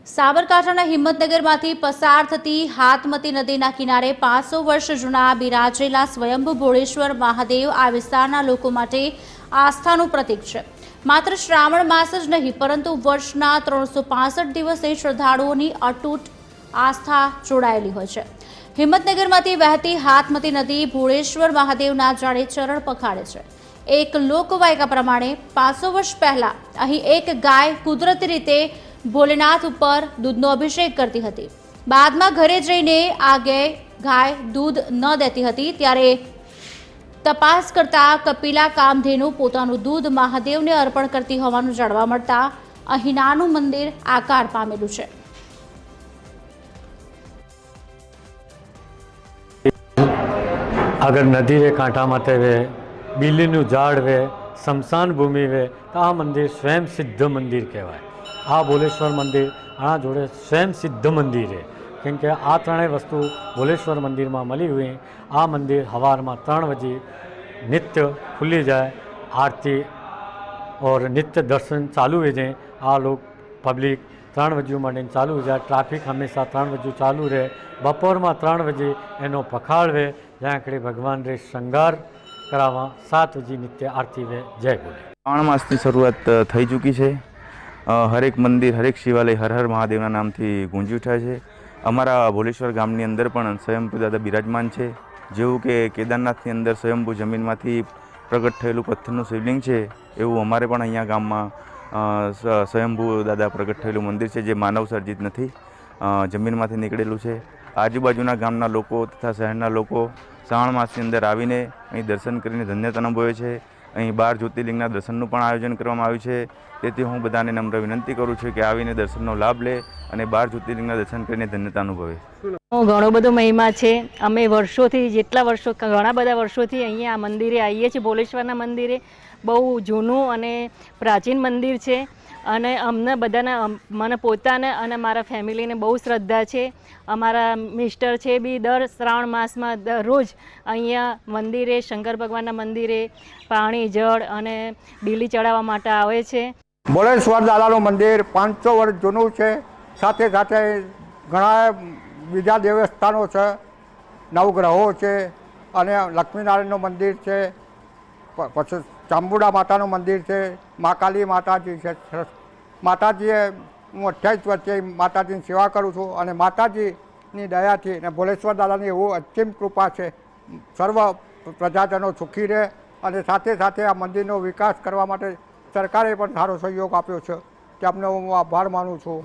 સાબરકાંઠાના હિંમતનગરમાંથી પસાર થતી હાથમતી નદીના કિનારે 500 વર્ષ જૂના બિરાજેલા સ્વયંભૂ ભોળેશ્વર મહાદેવ આ વિસ્તારના લોકો માટે આસ્થાનું પ્રતીક છે। માત્ર શ્રાવણ માસ જ નહીં પરંતુ વર્ષના 365 દિવસે શ્રદ્ધાળુઓની અતૂટ આસ્થા જોડાયેલી હોય છે। હિંમતનગરમાંથી વહેતી હાથમતી નદી ભોળેશ્વર મહાદેવના જાળે ચરણ પખાડે છે। એક લોકવાયકા પ્રમાણે 500 વર્ષ પહેલા અહીં એક ગાય કુદરતી રીતે ભોલેનાથ ઉપર દૂધનો અભિષેક કરતી હતી। બાદમાં ઘરે જઈને આ ગાય દૂધ ન દેતી હતી ત્યારે તપાસ કરતા કપિલા કામધેનુ પોતાનું દૂધ મહાદેવને અર્પણ કરતી હોવાનું જાણવા મળતા અહીં નાનું મંદિર આકાર પામેલું છે। अगर नदी रे कांठा माथे वे बिल्लीनु झाड़ वे शमशान भूमि वे तो आ मंदिर स्वयं सिद्ध मंदिर कहवाय। आ भोलेश्वर मंदिर आ जोड़े स्वयं सिद्ध मंदिर है क्योंकि आ त्रणेय वस्तु भोलेश्वर मंदिर में मળી हुई। आ मंदिर हवार में 3 बजे नित्य खुली जाए, आरती और नित्य दर्शन चालू हो जाए। आ लोग पब्लिक 3 बजे माटे चालू हो जाए। ट्राफिक हमेशा 3 बजे चालू रहे। बपोर में 3 बजे एनो पखाड़ वे ज्यां कड़ी भगवान रे श्रृंगार करावा 7 बजे नित्य आरती वे। जय भोले। श्रावण मासनी शरूआत थई चूकी है। हरेक मंदिर हरेक शिवालय हर हर महादेवना नामथी गूंजी उठ्या छे। अमरा भोलेश्वर गामनी अंदर पण स्वयंभू दादा बिराजमान है। जेवुं के केदारनाथनी अंदर स्वयंभू जमीनमांथी प्रगट थयेलुं पत्थरनुं शिवलिंग है, एवुं अमारे पण अहींया गाममां स्वयंभू दादा प्रगट थयेलुं मंदिर है, जे मानव सर्जित नहीं, जमीनमांथी निकळेलुं छे। आजुबाजुना गामना लोको तथा शहरना लोको श्रावण मासनी अंदर आवीने अहीं दर्शन करीने धन्यता अनुभवे छे। अहीं 12 ज्योतिर्लिंगना दर्शननुं पण आयोजन करवामां आव्युं छे। તેથી હું બધાને નમ્ર વિનંતી કરું છું કે આવીને દર્શનનો લાભ લે અને 12 જ્યોતિર્લિંગના દર્શન કરીને ધન્યતા અનુભવે। ઘણો બધો મહિમા છે। અમે વર્ષોથી ઘણા બધા વર્ષોથી અહીંયા આ મંદિરે આવીએ છીએ। ભોલેશ્વરના મંદિરે બહુ જૂનું અને પ્રાચીન મંદિર છે અને અમને બધાને મને પોતાને અને મારા ફેમિલીને બહુ શ્રદ્ધા છે। અમારા મિસ્ટર છે બી દર શ્રાવણ માસમાં દરરોજ અહીંયા મંદિરે શંકર ભગવાનના મંદિરે પાણી જળ અને બીલી ચડાવવા માટે આવે છે। ભોળેશ્વર દાદાનું મંદિર 500 વર્ષ જૂનું છે। સાથે સાથે ઘણા બીજા દેવસ્થાનો છે, નવગ્રહો છે અને લક્ષ્મીનારાયણનું મંદિર છે, પછી ચામુંડા માતાનું મંદિર છે, મહાકાલી માતાજી છે। માતાજીએ હું 28 વર્ષથી માતાજીની સેવા કરું છું અને માતાજીની દયાથી અને ભોલેશ્વર દાદાની એવું અસીમ કૃપા છે, સર્વ પ્રજાજનો સુખી રહે અને સાથે સાથે આ મંદિરનો વિકાસ કરવા માટે સરકારે પણ સારો સહયોગ આપ્યો છે, તેમને હું આભાર માનું છું।